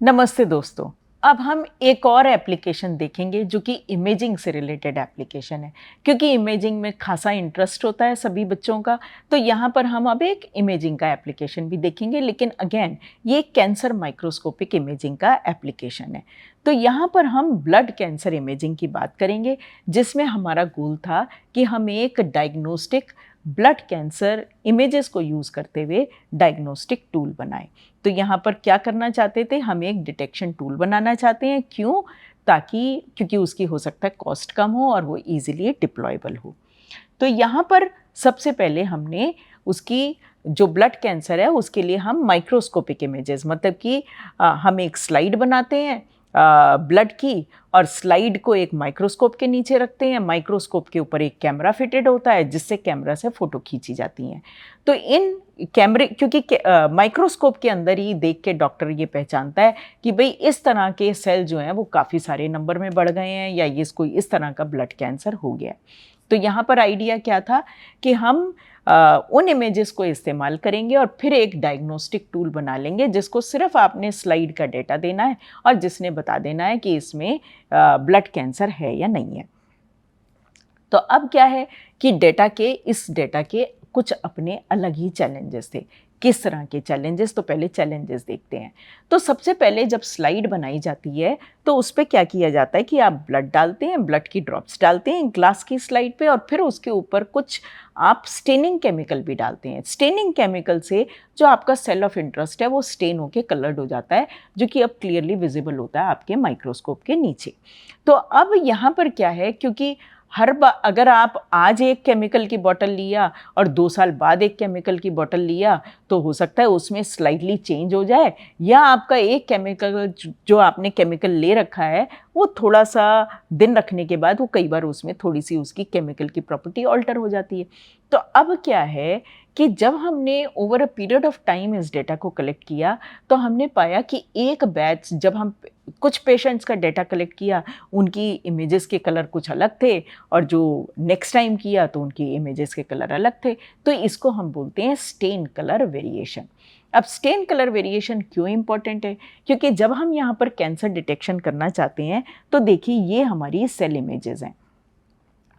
नमस्ते दोस्तों। अब हम एक और एप्लीकेशन देखेंगे जो कि इमेजिंग से रिलेटेड एप्लीकेशन है। क्योंकि इमेजिंग में खासा इंटरेस्ट होता है सभी बच्चों का, तो यहाँ पर हम अब एक इमेजिंग का एप्लीकेशन भी देखेंगे, लेकिन अगेन ये कैंसर माइक्रोस्कोपिक इमेजिंग का एप्लीकेशन है। तो यहाँ पर हम ब्लड कैंसर इमेजिंग की बात करेंगे, जिसमें हमारा गोल था कि हम एक डायग्नोस्टिक ब्लड कैंसर इमेजेस को यूज़ करते हुए डायग्नोस्टिक टूल बनाएं। तो यहाँ पर क्या करना चाहते थे, हम एक डिटेक्शन टूल बनाना चाहते हैं। क्यों? ताकि क्योंकि उसकी हो सकता है कॉस्ट कम हो और वो इजीली डिप्लॉयबल हो। तो यहाँ पर सबसे पहले हमने उसकी जो ब्लड कैंसर है उसके लिए हम माइक्रोस्कोपिक इमेजेस, मतलब कि हम एक स्लाइड बनाते हैं ब्लड की, और स्लाइड को एक माइक्रोस्कोप के नीचे रखते हैं। माइक्रोस्कोप के ऊपर एक कैमरा फिटेड होता है, जिससे कैमरा से फ़ोटो खींची जाती हैं। तो इन कैमरे, क्योंकि माइक्रोस्कोप के अंदर ही देख के डॉक्टर ये पहचानता है कि भाई इस तरह के सेल जो हैं वो काफ़ी सारे नंबर में बढ़ गए हैं, या ये कोई इस तरह का ब्लड कैंसर हो गया है। तो यहाँ पर आइडिया क्या था कि हम उन इमेजेस को इस्तेमाल करेंगे और फिर एक डायग्नोस्टिक टूल बना लेंगे, जिसको सिर्फ आपने स्लाइड का डेटा देना है और जिसने बता देना है कि इसमें ब्लड कैंसर है या नहीं है। तो अब क्या है कि इस डेटा के कुछ अपने अलग ही चैलेंजेस थे। किस तरह के चैलेंजेस? तो पहले चैलेंजेस देखते हैं। तो सबसे पहले जब स्लाइड बनाई जाती है तो उस पे क्या किया जाता है कि आप ब्लड डालते हैं, ब्लड की ड्रॉप्स डालते हैं ग्लास की स्लाइड पे, और फिर उसके ऊपर कुछ आप स्टेनिंग केमिकल भी डालते हैं। स्टेनिंग केमिकल से जो आपका सेल ऑफ इंटरेस्ट है वो स्टेन होके कलर्ड हो जाता है, जो कि अब क्लियरली विजिबल होता है आपके माइक्रोस्कोप के नीचे। तो अब यहाँ पर क्या है, क्योंकि हर बार अगर आप आज एक केमिकल की बॉटल लिया और 2 साल बाद एक केमिकल की बॉटल लिया, तो हो सकता है उसमें स्लाइटली चेंज हो जाए, या आपका एक केमिकल जो आपने केमिकल ले रखा है वो थोड़ा सा दिन रखने के बाद वो कई बार उसमें थोड़ी सी उसकी केमिकल की प्रॉपर्टी ऑल्टर हो जाती है। तो अब क्या है कि जब हमने over a period of time इस डेटा को कलेक्ट किया, तो हमने पाया कि एक बैच, जब हम कुछ पेशेंट्स का डेटा कलेक्ट किया, उनकी इमेजेस के कलर कुछ अलग थे, और जो नेक्स्ट टाइम किया तो उनकी इमेजेस के कलर अलग थे। तो इसको हम बोलते हैं स्टेन कलर वेरिएशन। अब स्टेन कलर वेरिएशन क्यों इम्पॉर्टेंट है? क्योंकि जब हम यहाँ पर कैंसर डिटेक्शन करना चाहते हैं, तो देखिए ये हमारी सेल इमेजेस हैं,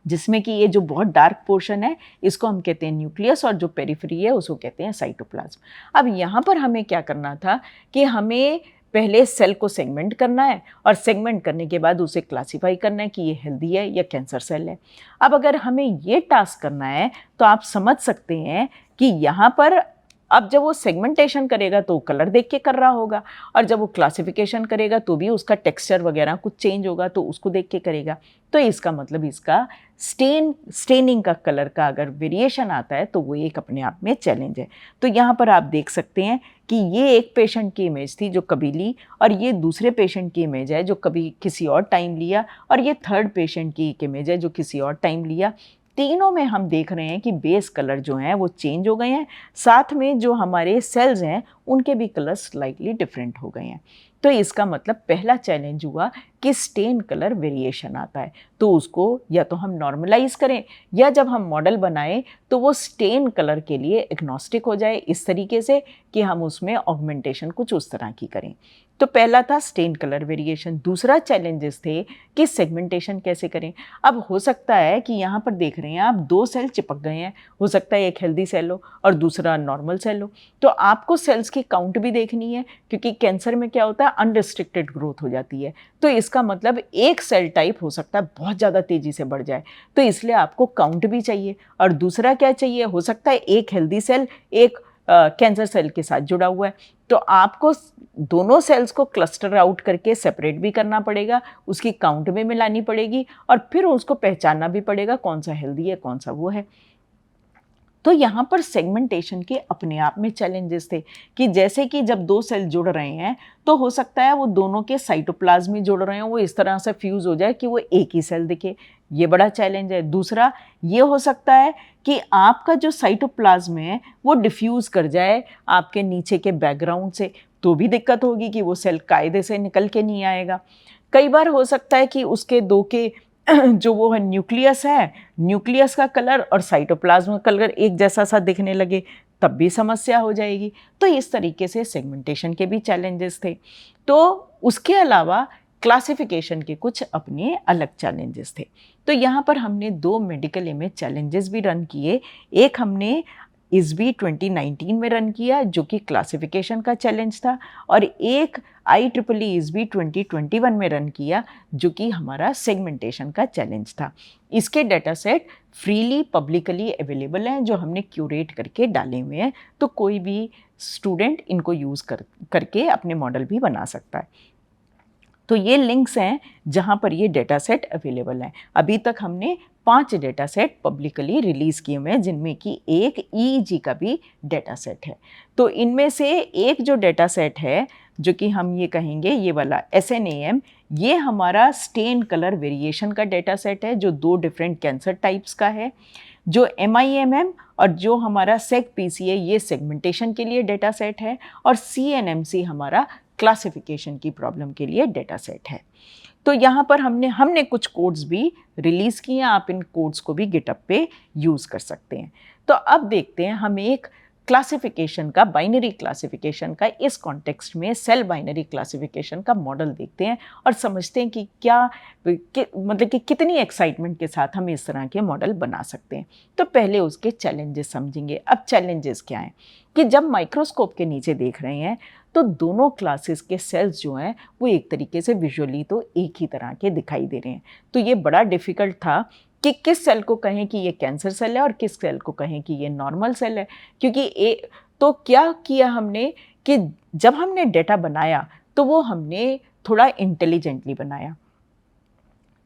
जिसमें कि ये जो बहुत डार्क पोर्शन है इसको हम कहते हैं न्यूक्लियस, और जो पेरिफेरी है उसको कहते हैं साइटोप्लाज्म। अब यहाँ पर हमें क्या करना था कि हमें पहले सेल को सेगमेंट करना है, और सेगमेंट करने के बाद उसे क्लासिफाई करना है कि ये हेल्दी है या कैंसर सेल है। अब अगर हमें ये टास्क करना है तो आप समझ सकते हैं कि यहाँ पर अब जब वो सेगमेंटेशन करेगा तो कलर देख के कर रहा होगा, और जब वो क्लासिफिकेशन करेगा तो भी उसका टेक्सचर वगैरह कुछ चेंज होगा, तो उसको देख के करेगा। तो इसका मतलब इसका स्टेनिंग का कलर का अगर वेरिएशन आता है तो वो एक अपने आप में चैलेंज है। तो यहाँ पर आप देख सकते हैं कि ये एक पेशेंट की इमेज थी जो कभी ली, और ये दूसरे पेशेंट की इमेज है जो कभी किसी और टाइम लिया, और ये थर्ड पेशेंट की एक इमेज है जो किसी और टाइम लिया। तीनों में हम देख रहे हैं कि बेस कलर जो हैं वो चेंज हो गए हैं, साथ में जो हमारे सेल्स हैं उनके भी कलर स्लाइटली डिफरेंट हो गए हैं। तो इसका मतलब पहला चैलेंज हुआ कि स्टेन कलर वेरिएशन आता है, तो उसको या तो हम नॉर्मलाइज करें, या जब हम मॉडल बनाएं तो वो स्टेन कलर के लिए एग्नोस्टिक हो जाए, इस तरीके से कि हम उसमें ऑगमेंटेशन कुछ उस तरह की करें। तो पहला था स्टेन कलर वेरिएशन। दूसरा चैलेंजेस थे कि सेगमेंटेशन कैसे करें। अब हो सकता है कि यहाँ पर देख रहे हैं आप, 2 सेल चिपक गए हैं, हो सकता है एक हेल्दी सेल हो और दूसरा नॉर्मल सेल हो, तो आपको सेल्स की काउंट भी देखनी है, क्योंकि कैंसर में क्या होता है, अनरिस्ट्रिक्टेड ग्रोथ हो जाती है। तो इसका मतलब एक सेल टाइप हो सकता है बहुत ज़्यादा तेज़ी से बढ़ जाए, तो इसलिए आपको काउंट भी चाहिए। और दूसरा क्या चाहिए, हो सकता है एक हेल्दी सेल एक कैंसर सेल के साथ जुड़ा हुआ है, तो आपको दोनों सेल्स को क्लस्टर आउट करके सेपरेट भी करना पड़ेगा, उसकी काउंट भी मिलानी पड़ेगी, और फिर उसको पहचानना भी पड़ेगा कौन सा हेल्दी है कौन सा वो है। तो यहाँ पर सेगमेंटेशन के अपने आप में चैलेंजेस थे कि जैसे कि जब 2 सेल जुड़ रहे हैं तो हो सकता है वो दोनों के साइटोप्लाज्म में जुड़ रहे हैं, वो इस तरह से फ्यूज़ हो जाए कि वो एक ही सेल दिखे, ये बड़ा चैलेंज है। दूसरा ये हो सकता है कि आपका जो साइटोप्लाज्म है वो डिफ्यूज़ कर जाए आपके नीचे के बैकग्राउंड से, तो भी दिक्कत होगी कि वो सेल कायदे से निकल के नहीं आएगा। कई बार हो सकता है कि उसके 2 के जो वो है न्यूक्लियस है, न्यूक्लियस का कलर और साइटोप्लाज्म का कलर एक जैसा सा दिखने लगे, तब भी समस्या हो जाएगी। तो इस तरीके से सेगमेंटेशन के भी चैलेंजेस थे। तो उसके अलावा क्लासिफिकेशन के कुछ अपने अलग चैलेंजेस थे। तो यहाँ पर हमने 2 मेडिकल इमेज चैलेंजेस भी रन किए। एक हमने ISBE 2019 में रन किया जो कि क्लासिफिकेशन का चैलेंज था, और एक IEEE ISBE 2021 में रन किया जो कि हमारा सेगमेंटेशन का चैलेंज था। इसके data set freely publicly available हैं जो हमने क्यूरेट करके डाले हुए हैं, तो कोई भी स्टूडेंट इनको यूज़ करके अपने मॉडल भी बना सकता है। तो ये लिंक्स हैं जहाँ पर ये डेटा सेट अवेलेबल हैं। अभी तक हमने 5 डेटा सेट पब्लिकली रिलीज़ किए हुए हैं जिनमें कि एक EEG का भी डेटा सेट है। तो इनमें से एक जो डेटा सेट है जो कि हम ये कहेंगे ये वाला SNAM, ये हमारा स्टेन कलर वेरिएशन का डेटा सेट है जो 2 डिफरेंट कैंसर टाइप्स का है। जो MIMM और जो हमारा SEG-PCA ये सेगमेंटेशन के लिए डेटा सेट है, और CNMC हमारा क्लासिफिकेशन की प्रॉब्लम के लिए डेटा सेट है। तो यहाँ पर हमने कुछ कोड्स भी रिलीज़ किए हैं, आप इन कोड्स को भी गिटहब पे यूज़ कर सकते हैं। तो अब देखते हैं हम एक क्लासिफिकेशन का, बाइनरी क्लासिफिकेशन का, इस कॉन्टेक्स्ट में सेल बाइनरी क्लासिफिकेशन का मॉडल देखते हैं और समझते हैं कि मतलब कि कितनी एक्साइटमेंट के साथ हम इस तरह के मॉडल बना सकते हैं। तो पहले उसके चैलेंजेस समझेंगे। अब चैलेंजेस क्या हैं कि जब माइक्रोस्कोप के नीचे देख रहे हैं तो दोनों क्लासेस के सेल्स जो हैं वो एक तरीके से विजुअली तो एक ही तरह के दिखाई दे रहे हैं। तो ये बड़ा डिफ़िकल्ट था कि किस सेल को कहें कि ये कैंसर सेल है और किस सेल को कहें कि ये नॉर्मल सेल है, क्योंकि तो क्या किया हमने कि जब हमने डेटा बनाया तो वो हमने थोड़ा इंटेलिजेंटली बनाया।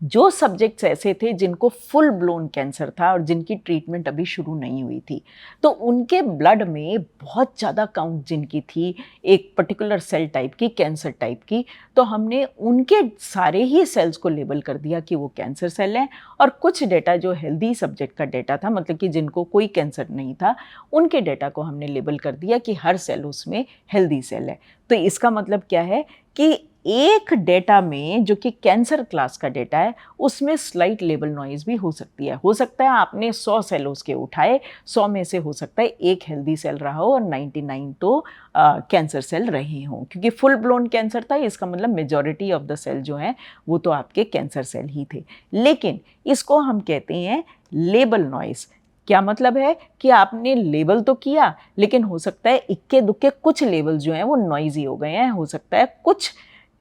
जो सब्जेक्ट्स ऐसे थे जिनको फुल ब्लोन कैंसर था और जिनकी ट्रीटमेंट अभी शुरू नहीं हुई थी, तो उनके ब्लड में बहुत ज़्यादा काउंट जिनकी थी एक पर्टिकुलर सेल टाइप की, कैंसर टाइप की, तो हमने उनके सारे ही सेल्स को लेबल कर दिया कि वो कैंसर सेल हैं। और कुछ डेटा जो हेल्दी सब्जेक्ट का डेटा था, मतलब कि जिनको कोई कैंसर नहीं था, उनके डेटा को हमने लेबल कर दिया कि हर सेल उसमें हेल्दी सेल है। तो इसका मतलब क्या है कि एक डेटा में जो कि कैंसर क्लास का डेटा है उसमें स्लाइट लेबल नॉइज़ भी हो सकती है। हो सकता है आपने 100 सेल उसके उठाए, 100 में से हो सकता है एक हेल्दी सेल रहा हो और 99 तो कैंसर सेल रहे हों, क्योंकि फुल ब्लोन कैंसर था, इसका मतलब मेजॉरिटी ऑफ द सेल जो हैं वो तो आपके कैंसर सेल ही थे। लेकिन इसको हम कहते हैं लेबल नॉइज़। क्या मतलब है कि आपने लेबल तो किया लेकिन हो सकता है इक्के दुक्के कुछ लेबल जो हैं वो नॉइज़ी हो गए हैं, हो सकता है कुछ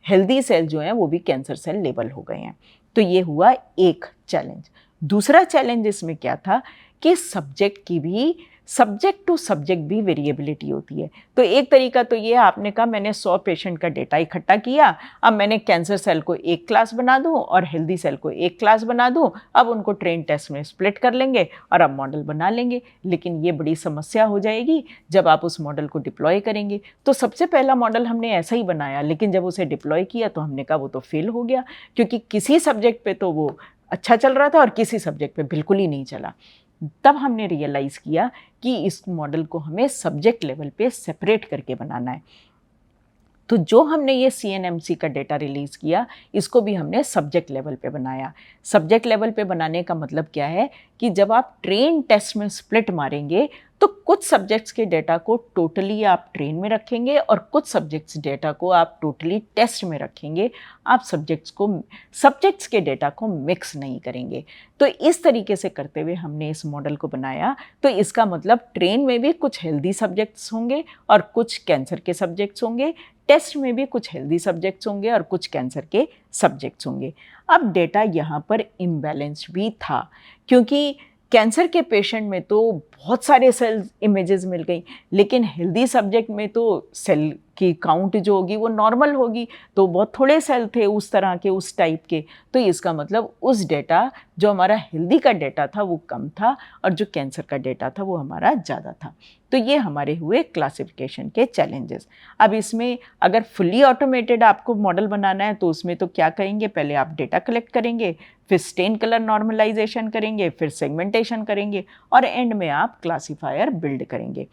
हेल्दी सेल जो हैं वो भी कैंसर सेल लेबल हो गए हैं। तो ये हुआ एक चैलेंज। दूसरा चैलेंज इसमें क्या था कि सब्जेक्ट टू सब्जेक्ट भी वेरिएबिलिटी होती है। तो एक तरीका तो ये आपने कहा मैंने 100 पेशेंट का डेटा इकट्ठा किया, अब मैंने कैंसर सेल को एक क्लास बना दूं और हेल्दी सेल को एक क्लास बना दूं, अब उनको ट्रेन टेस्ट में स्प्लिट कर लेंगे और अब मॉडल बना लेंगे। लेकिन ये बड़ी समस्या हो जाएगी जब आप उस मॉडल को डिप्लॉय करेंगे। तो सबसे पहला मॉडल हमने ऐसा ही बनाया, लेकिन जब उसे डिप्लॉय किया तो हमने कहा वो तो फेल हो गया, क्योंकि किसी सब्जेक्ट पे तो वो अच्छा चल रहा था और किसी सब्जेक्ट पे बिल्कुल ही नहीं चला। तब हमने रियलाइज़ किया कि इस मॉडल को हमें सब्जेक्ट लेवल पे सेपरेट करके बनाना है। तो जो हमने ये CNMC का डेटा रिलीज़ किया, इसको भी हमने सब्जेक्ट लेवल पे बनाया। सब्जेक्ट लेवल पे बनाने का मतलब क्या है कि जब आप ट्रेन टेस्ट में स्प्लिट मारेंगे तो कुछ सब्जेक्ट्स के डेटा को टोटली आप ट्रेन में रखेंगे और कुछ सब्जेक्ट्स डेटा को आप टोटली टेस्ट में रखेंगे। आप सब्जेक्ट्स के डेटा को मिक्स नहीं करेंगे। तो इस तरीके से करते हुए हमने इस मॉडल को बनाया। तो इसका मतलब ट्रेन में भी कुछ हेल्दी सब्जेक्ट्स होंगे और कुछ कैंसर के सब्जेक्ट्स होंगे, टेस्ट में भी कुछ हेल्दी सब्जेक्ट्स होंगे और कुछ कैंसर के सब्जेक्ट्स होंगे। अब डेटा यहाँ पर इम्बैलेंस्ड भी था, क्योंकि कैंसर के पेशेंट में तो बहुत सारे सेल इमेजेस मिल गई, लेकिन हेल्दी सब्जेक्ट में तो सेल की काउंट जो होगी वो नॉर्मल होगी, तो बहुत थोड़े सेल थे उस तरह के, उस टाइप के। तो इसका मतलब उस डेटा जो हमारा हेल्दी का डेटा था वो कम था और जो कैंसर का डेटा था वो हमारा ज़्यादा था। तो ये हमारे हुए क्लासिफिकेशन के चैलेंजेस। अब इसमें अगर फुली ऑटोमेटेड आपको मॉडल बनाना है तो उसमें तो क्या करेंगे, पहले आप डेटा कलेक्ट करेंगे, फिर स्टेन कलर नॉर्मलाइजेशन करेंगे, फिर सेगमेंटेशन करेंगे और एंड में आप क्लासीफायर बिल्ड करेंगे।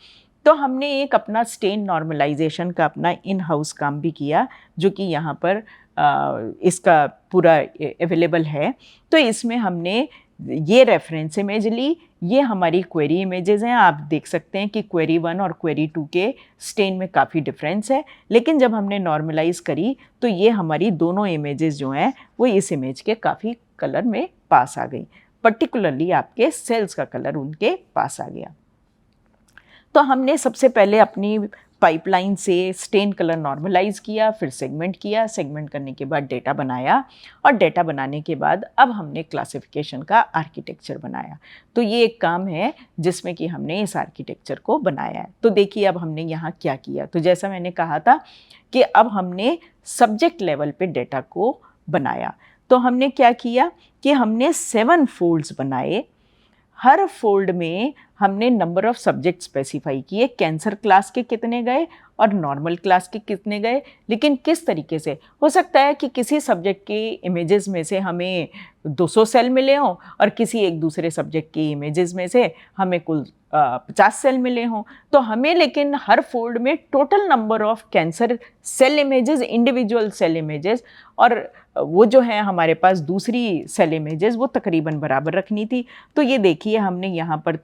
तो हमने एक अपना स्टेन नॉर्मलाइजेशन का अपना इन हाउस काम भी किया, जो कि यहाँ पर इसका पूरा अवेलेबल है। तो इसमें हमने ये रेफरेंस इमेज ली, ये हमारी क्वेरी इमेजेस हैं। आप देख सकते हैं कि क्वेरी 1 और क्वेरी 2 के स्टेन में काफ़ी डिफरेंस है, लेकिन जब हमने नॉर्मलाइज करी तो ये हमारी दोनों इमेजेस जो हैं वो इस इमेज के काफ़ी कलर में पास आ गई, पर्टिकुलरली आपके सेल्स का कलर उनके पास आ गया। तो हमने सबसे पहले अपनी पाइपलाइन से स्टेन कलर नॉर्मलाइज किया, फिर सेगमेंट किया, सेगमेंट करने के बाद डेटा बनाया, और डेटा बनाने के बाद अब हमने क्लासिफिकेशन का आर्किटेक्चर बनाया। तो ये एक काम है जिसमें कि हमने इस आर्किटेक्चर को बनाया है। तो देखिए अब हमने यहाँ क्या किया। तो जैसा मैंने कहा था कि अब हमने सब्जेक्ट लेवल पे डेटा को बनाया। तो हमने क्या किया कि हमने 7 फोल्ड्स बनाए। हर फोल्ड में हमने नंबर ऑफ सब्जेक्ट स्पेसिफाई किए, कैंसर क्लास के कितने गए और नॉर्मल क्लास के कितने गए, लेकिन किस तरीके से। हो सकता है कि किसी सब्जेक्ट के इमेजेस में से हमें 200 सेल मिले हों और किसी एक दूसरे सब्जेक्ट की इमेजेस में से हमें कुल 50 सेल मिले हों। तो हमें लेकिन हर फोल्ड में total number of cancer cell images, individual cell images, और वो जो है हमारे पास दूसरी सेल इमेजेस वो तकरीबन बराबर रखनी थी। तो ये देखिए हमने यहाँ पर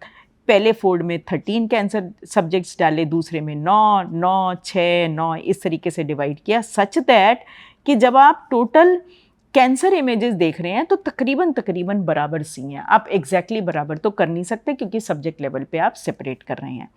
पहले फोल्ड में 13 कैंसर सब्जेक्ट्स डाले, दूसरे में 9, 9, 6, 9, इस तरीके से डिवाइड किया, सच दैट कि जब आप टोटल कैंसर इमेजेस देख रहे हैं तो तकरीबन बराबर सी हैं। आप एग्जैक्टली बराबर तो कर नहीं सकते क्योंकि सब्जेक्ट लेवल पे आप सेपरेट कर रहे हैं।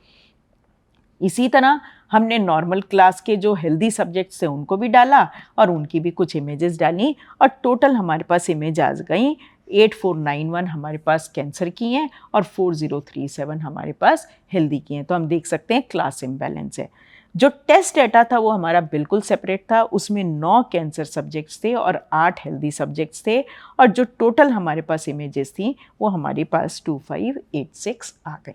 इसी तरह हमने नॉर्मल क्लास के जो हेल्दी सब्जेक्ट्स थे उनको भी डाला और उनकी भी कुछ इमेजेस डाली, और टोटल हमारे पास इमेज आ गई 8491 हमारे पास कैंसर की हैं और 4037 हमारे पास हेल्दी की हैं। तो हम देख सकते हैं क्लास इम्बैलेंस है। जो टेस्ट डेटा था वो हमारा बिल्कुल सेपरेट था, उसमें 9 कैंसर सब्जेक्ट्स थे और 8 हेल्दी सब्जेक्ट्स थे, और जो टोटल हमारे पास इमेजेस थी वो हमारे पास 2586 आ गई।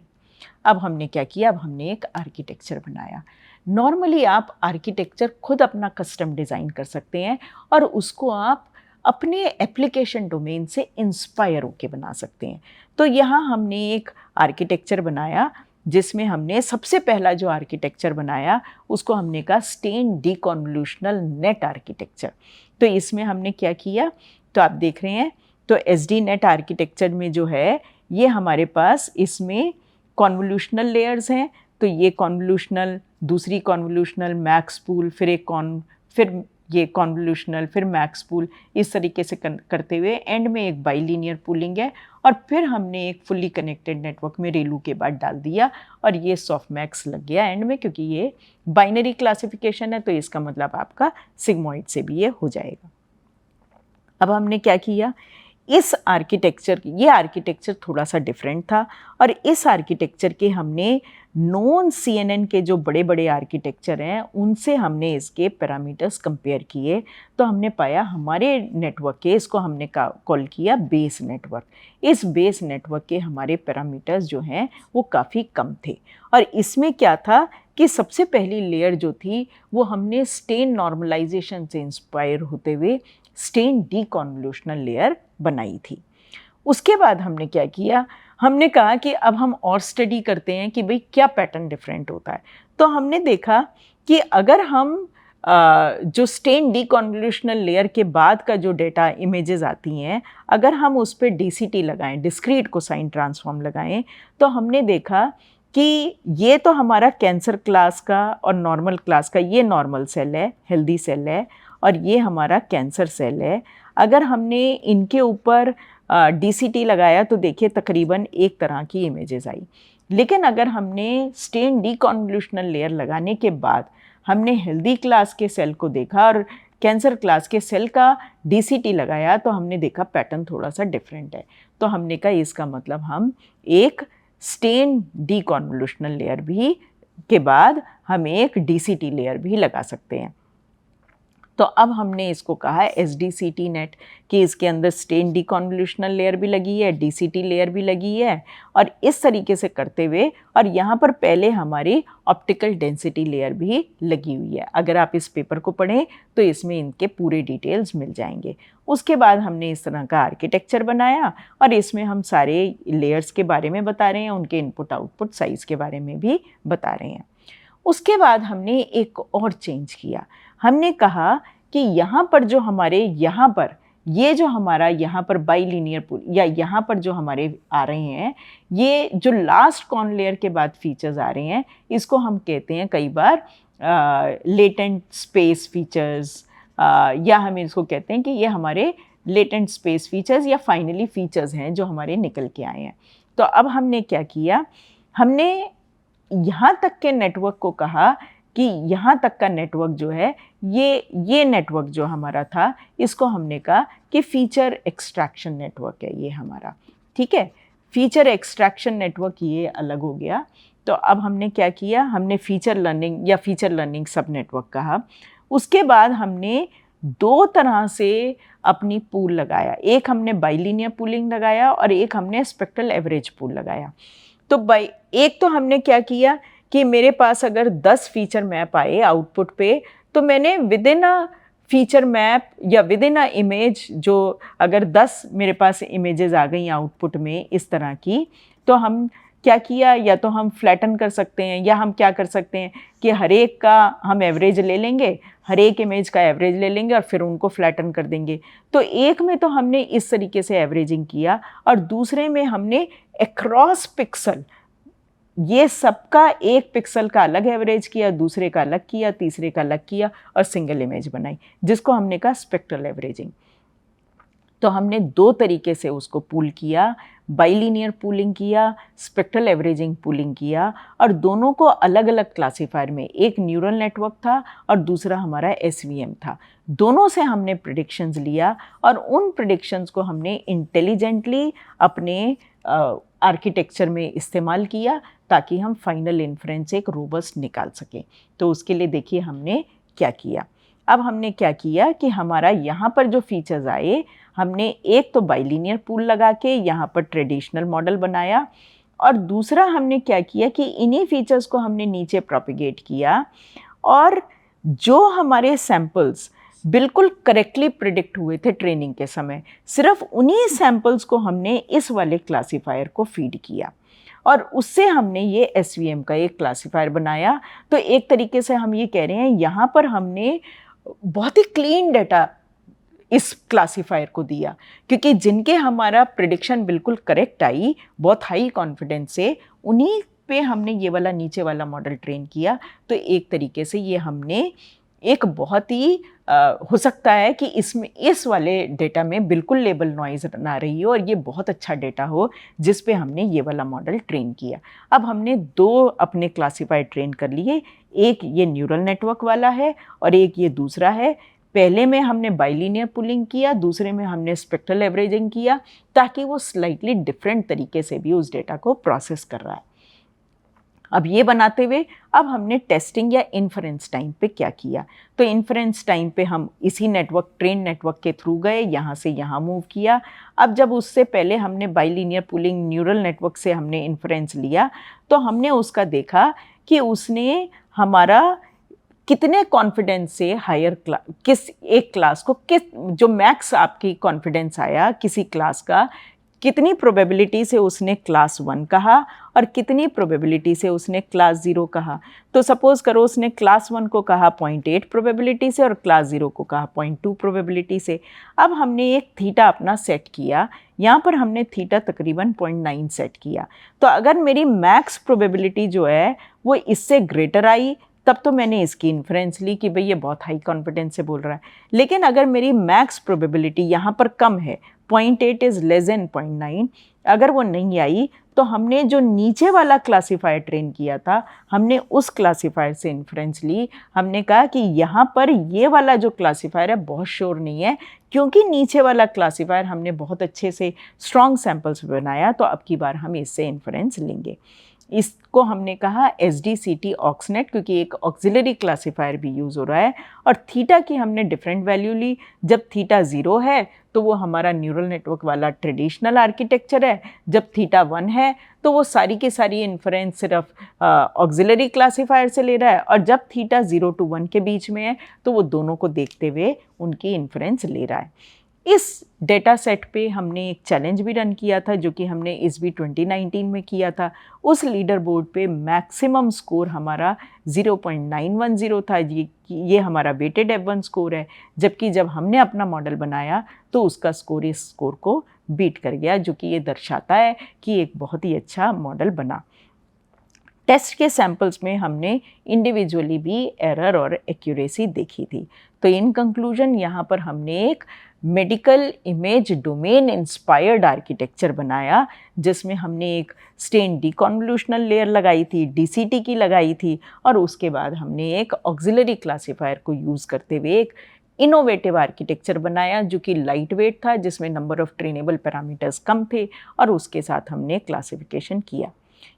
अब हमने क्या किया, अब हमने एक आर्किटेक्चर बनाया। नॉर्मली आप आर्किटेक्चर खुद अपना कस्टम डिज़ाइन कर सकते हैं और उसको आप अपने एप्लीकेशन डोमेन से इंस्पायर होके बना सकते हैं। तो यहाँ हमने एक आर्किटेक्चर बनाया जिसमें हमने सबसे पहला जो आर्किटेक्चर बनाया उसको हमने कहा स्टेन डीकन्वोल्यूशनल नेट आर्किटेक्चर। तो इसमें हमने क्या किया, तो आप देख रहे हैं, तो एसडी नेट आर्किटेक्चर में जो है ये हमारे पास इसमें कॉन्वोल्यूशनल लेयर्स हैं। तो ये कॉन्वोल्यूशनल, दूसरी कॉन्वोल्यूशनल, मैक्स पूल, फिर ये कॉन्वोल्यूशनल, फिर मैक्स पूल, इस तरीके से करते हुए एंड में एक बाइलीनियर पूलिंग है, और फिर हमने एक फुल्ली कनेक्टेड नेटवर्क में रेलू के बाद डाल दिया और ये सॉफ्टमैक्स लग गया एंड में, क्योंकि ये बाइनरी क्लासिफिकेशन है तो इसका मतलब आपका सिग्मॉइड से भी ये हो जाएगा। अब हमने क्या किया, इस आर्किटेक्चर, ये आर्किटेक्चर थोड़ा सा डिफरेंट था, और इस आर्किटेक्चर के हमने नॉन CNN के जो बड़े बड़े आर्किटेक्चर हैं उनसे हमने इसके पैरामीटर्स कंपेयर किए। तो हमने पाया हमारे नेटवर्क के, इसको हमने कॉल किया बेस नेटवर्क, इस बेस नेटवर्क के हमारे पैरामीटर्स जो हैं वो काफ़ी कम थे। और इसमें क्या था कि सबसे पहली लेयर जो थी वो हमने स्टेन नॉर्मलाइजेशन से इंस्पायर होते हुए स्टेन डीकन्वोल्यूशनल लेयर बनाई थी। उसके बाद हमने क्या किया, हमने कहा कि अब हम और स्टडी करते हैं कि भाई क्या पैटर्न डिफरेंट होता है। तो हमने देखा कि अगर हम जो स्टेन डीकन्वोल्यूशनल लेयर के बाद का जो डेटा इमेजेस आती हैं, अगर हम उस पर DCT लगाएं, डिस्क्रीट कोसाइन ट्रांसफॉर्म लगाएं, तो हमने देखा कि ये तो हमारा कैंसर क्लास का और नॉर्मल क्लास का, ये नॉर्मल सेल है, हेल्दी सेल है, और ये हमारा कैंसर सेल है। अगर हमने इनके ऊपर DCT लगाया तो देखिए तकरीबन एक तरह की इमेजेस आई। लेकिन अगर हमने स्टेन डीकन्वोल्यूशनल लेयर लगाने के बाद हमने हेल्दी क्लास के सेल को देखा और कैंसर क्लास के सेल का DCT लगाया तो हमने देखा पैटर्न थोड़ा सा डिफरेंट है। तो हमने कहा इसका मतलब हम एक स्टेन डीकन्वोल्यूशनल लेयर भी के बाद हम एक DCT लेयर भी लगा सकते हैं। तो अब हमने इसको कहा है SDCT नेट, कि इसके अंदर स्टेन डीकन्वोल्यूशनल लेयर भी लगी है, DCT लेयर भी लगी है, और इस तरीके से करते हुए, और यहाँ पर पहले हमारी ऑप्टिकल डेंसिटी लेयर भी लगी हुई है। अगर आप इस पेपर को पढ़ें तो इसमें इनके पूरे डिटेल्स मिल जाएंगे। उसके बाद हमने इस तरह का आर्किटेक्चर बनाया और इसमें हम सारे लेयर्स के बारे में बता रहे हैं, उनके इनपुट आउटपुट साइज़ के बारे में भी बता रहे हैं। उसके बाद हमने एक और चेंज किया, हमने कहा कि यहाँ पर जो हमारे यहाँ पर ये जो हमारा यहाँ पर बाइलिनियर पूल या यहाँ पर जो हमारे आ रहे हैं, ये जो लास्ट कॉर्न लेयर के बाद फीचर्स आ रहे हैं, इसको हम कहते हैं कई बार लेटेंट स्पेस फीचर्स, या हम इसको कहते हैं कि ये हमारे लेटेंट स्पेस फीचर्स या फाइनली फीचर्स हैं जो हमारे निकल के आए हैं। तो अब हमने क्या किया, हमने यहाँ तक के नेटवर्क को कहा कि यहाँ तक का नेटवर्क जो है, ये नेटवर्क जो हमारा था, इसको हमने कहा कि फीचर एक्सट्रैक्शन नेटवर्क है ये हमारा, ठीक है। फीचर एक्सट्रैक्शन नेटवर्क ये अलग हो गया। तो अब हमने क्या किया, हमने फीचर लर्निंग या फीचर लर्निंग सब नेटवर्क कहा। उसके बाद हमने दो तरह से अपनी पूल लगाया, एक हमने बाइलिनियर पूलिंग लगाया और एक हमने स्पेक्ट्रल एवरेज पूल लगाया। तो एक तो हमने क्या किया कि मेरे पास अगर 10 फीचर मैप आए आउटपुट पे, तो मैंने with in a feature map या विद इन अ इमेज, जो अगर 10 मेरे पास इमेजेस आ गई आउटपुट में इस तरह की, तो हम क्या किया, या तो हम फ्लैटन कर सकते हैं या हम क्या कर सकते हैं कि हर एक का हम एवरेज ले लेंगे, हर एक इमेज का एवरेज ले लेंगे और फिर उनको फ्लैटन कर देंगे। तो एक में तो हमने इस तरीके से एवरेजिंग किया और दूसरे में हमने अक्रॉस पिक्सल, ये सबका एक पिक्सल का अलग एवरेज किया, दूसरे का अलग किया, तीसरे का अलग किया और सिंगल इमेज बनाई, जिसको हमने कहा स्पेक्ट्रल एवरेजिंग। तो हमने दो तरीके से उसको पूल किया, बाइलिनियर पूलिंग किया, स्पेक्ट्रल एवरेजिंग पूलिंग किया, और दोनों को अलग अलग क्लासीफायर में, एक न्यूरल नेटवर्क था और दूसरा हमारा एसवीएम था। दोनों से हमने प्रेडिक्शंस लिया और उन प्रेडिक्शंस को हमने इंटेलिजेंटली अपने आर्किटेक्चर में इस्तेमाल किया ताकि हम फाइनल इन्फ्रेंस एक रोबस्ट निकाल सकें। तो उसके लिए देखिए हमने क्या किया। अब हमने क्या किया कि हमारा यहाँ पर जो फीचर्स आए, हमने एक तो बाइलिनियर पूल लगा के यहाँ पर ट्रेडिशनल मॉडल बनाया, और दूसरा हमने क्या किया कि इन्हीं फीचर्स को हमने नीचे प्रोपिगेट किया, और जो हमारे सैम्पल्स बिल्कुल करेक्टली प्रिडिक्ट हुए थे ट्रेनिंग के समय, सिर्फ उन्हीं सैम्पल्स को हमने इस वाले क्लासीफायर को फीड किया और उससे हमने ये एसवीएम का एक क्लासीफायर बनाया। तो एक तरीके से हम ये कह रहे हैं, यहाँ पर हमने बहुत ही क्लीन डेटा इस क्लासीफायर को दिया, क्योंकि जिनके हमारा प्रिडिक्शन बिल्कुल करेक्ट आई बहुत हाई कॉन्फिडेंस से, उन्हीं पे हमने ये वाला नीचे वाला मॉडल ट्रेन किया। तो एक तरीके से ये हमने एक बहुत ही हो सकता है कि इसमें इस वाले डेटा में बिल्कुल लेबल नॉइज़ ना रही हो और ये बहुत अच्छा डेटा हो जिस पे हमने ये वाला मॉडल ट्रेन किया। अब हमने दो अपने क्लासीफायर ट्रेन कर लिए, एक ये न्यूरल नेटवर्क वाला है और एक ये दूसरा है। पहले में हमने बाइलिनियर पूलिंग किया, दूसरे में हमने स्पेक्ट्रल एवरेजिंग किया, ताकि वो स्लाइटली डिफरेंट तरीके से भी उस डेटा को प्रोसेस कर रहा है। अब ये बनाते हुए अब हमने टेस्टिंग या इन्फरेंस टाइम पे क्या किया। तो इन्फरेंस टाइम पे हम इसी नेटवर्क, ट्रेन नेटवर्क के थ्रू गए, यहाँ से यहाँ मूव किया। अब जब उससे पहले हमने बाइलिनियर पूलिंग न्यूरल नेटवर्क से हमने इन्फरेंस लिया, तो हमने उसका देखा कि उसने हमारा कितने कॉन्फिडेंस से हायर क्लास, किस एक क्लास को, किस जो मैक्स आपकी कॉन्फिडेंस आया किसी क्लास का, कितनी प्रोबेबिलिटी से उसने क्लास 1 कहा और कितनी प्रोबेबिलिटी से उसने क्लास 0 कहा। तो सपोज़ करो उसने क्लास 1 को कहा 0.8 प्रोबेबिलिटी से और क्लास 0 को कहा 0.2 प्रोबेबिलिटी से। अब हमने एक थीटा अपना सेट किया, यहाँ पर हमने थीटा तकरीबन 0.9 सेट किया। तो अगर मेरी मैक्स प्रोबेबिलिटी जो है वो इससे ग्रेटर आई, तब तो मैंने इसकी इन्फ्रेंस ली कि भाई ये बहुत हाई कॉन्फिडेंस से बोल रहा है। लेकिन अगर मेरी मैक्स प्रोबेबिलिटी यहाँ पर कम है, 0.8 इज़ लेस देन 0.9, अगर वो नहीं आई, तो हमने जो नीचे वाला क्लासीफायर ट्रेन किया था, हमने उस क्लासीफायर से इन्फ्रेंस ली। हमने कहा कि यहाँ पर ये वाला जो क्लासीफायर है बहुत श्योर नहीं है, क्योंकि नीचे वाला क्लासीफायर हमने बहुत अच्छे से स्ट्रॉन्ग सैम्पल्स बनाया, तो अब की बार हम इससे इन्फ्रेंस लेंगे। इसको हमने कहा SDCT ऑक्सनेट, क्योंकि एक ऑक्सिलरी क्लासीफायर भी यूज़ हो रहा है। और थीटा की हमने डिफरेंट वैल्यू ली। जब थीटा 0 है तो वो हमारा न्यूरल नेटवर्क वाला ट्रेडिशनल आर्किटेक्चर है, जब थीटा 1 है तो वो सारी की सारी इन्फ्रेंस सिर्फ ऑक्सिलरी क्लासीफायर से ले रहा है, और जब थीटा 0 to 1 के बीच में है तो वो दोनों को देखते हुए उनकी इन्फ्रेंस ले रहा है। इस डेटा सेट पे हमने एक चैलेंज भी रन किया था जो कि हमने ISB 2019 में किया था। उस लीडर बोर्ड पे मैक्सिमम स्कोर हमारा 0.910 था। ये हमारा वेटेड F1 स्कोर है, जबकि जब हमने अपना मॉडल बनाया तो उसका स्कोर इस स्कोर को बीट कर गया, जो कि ये दर्शाता है कि एक बहुत ही अच्छा मॉडल बना। टेस्ट के सैंपल्स में हमने इंडिविजुअली भी एरर और एक्यूरेसी देखी थी। तो इन कंक्लूजन यहाँ पर हमने एक medical image domain inspired architecture बनाया, जिसमें हमने एक स्टेन डिकॉन्वोल्यूशनल लेयर लगाई थी, DCT की लगाई थी, और उसके बाद हमने एक ऑक्सिलरी क्लासीफायर को यूज़ करते हुए एक इनोवेटिव आर्किटेक्चर बनाया जो कि लाइट वेट था, जिसमें नंबर ऑफ ट्रेनेबल पैरामीटर्स कम थे, और उसके साथ हमने क्लासिफिकेशन किया।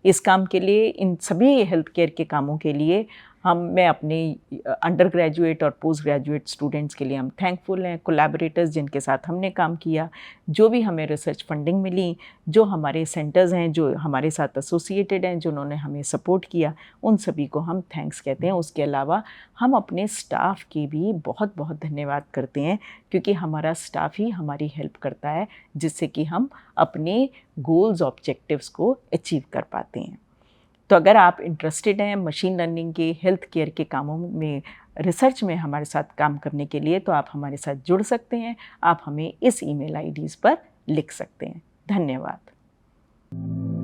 इस काम के लिए, इन सभी हेल्थ केयर के कामों के लिए मैं अपने अंडर ग्रेजुएट और पोस्ट ग्रेजुएट स्टूडेंट्स के लिए हम थैंकफुल हैं, कोलैबोरेटर्स जिनके साथ हमने काम किया, जो भी हमें रिसर्च फंडिंग मिली, जो हमारे सेंटर्स हैं जो हमारे साथ एसोसिएटेड हैं, जिन्होंने हमें सपोर्ट किया, उन सभी को हम थैंक्स कहते हैं। उसके अलावा हम अपने स्टाफ की भी बहुत बहुत धन्यवाद करते हैं, क्योंकि हमारा स्टाफ ही हमारी हेल्प करता है, जिससे कि हम अपने गोल्स ऑब्जेक्टिव्स को अचीव कर पाते हैं। तो अगर आप इंटरेस्टेड हैं मशीन लर्निंग के हेल्थ केयर के कामों में, रिसर्च में हमारे साथ काम करने के लिए, तो आप हमारे साथ जुड़ सकते हैं। आप हमें इस ईमेल IDs पर लिख सकते हैं। धन्यवाद।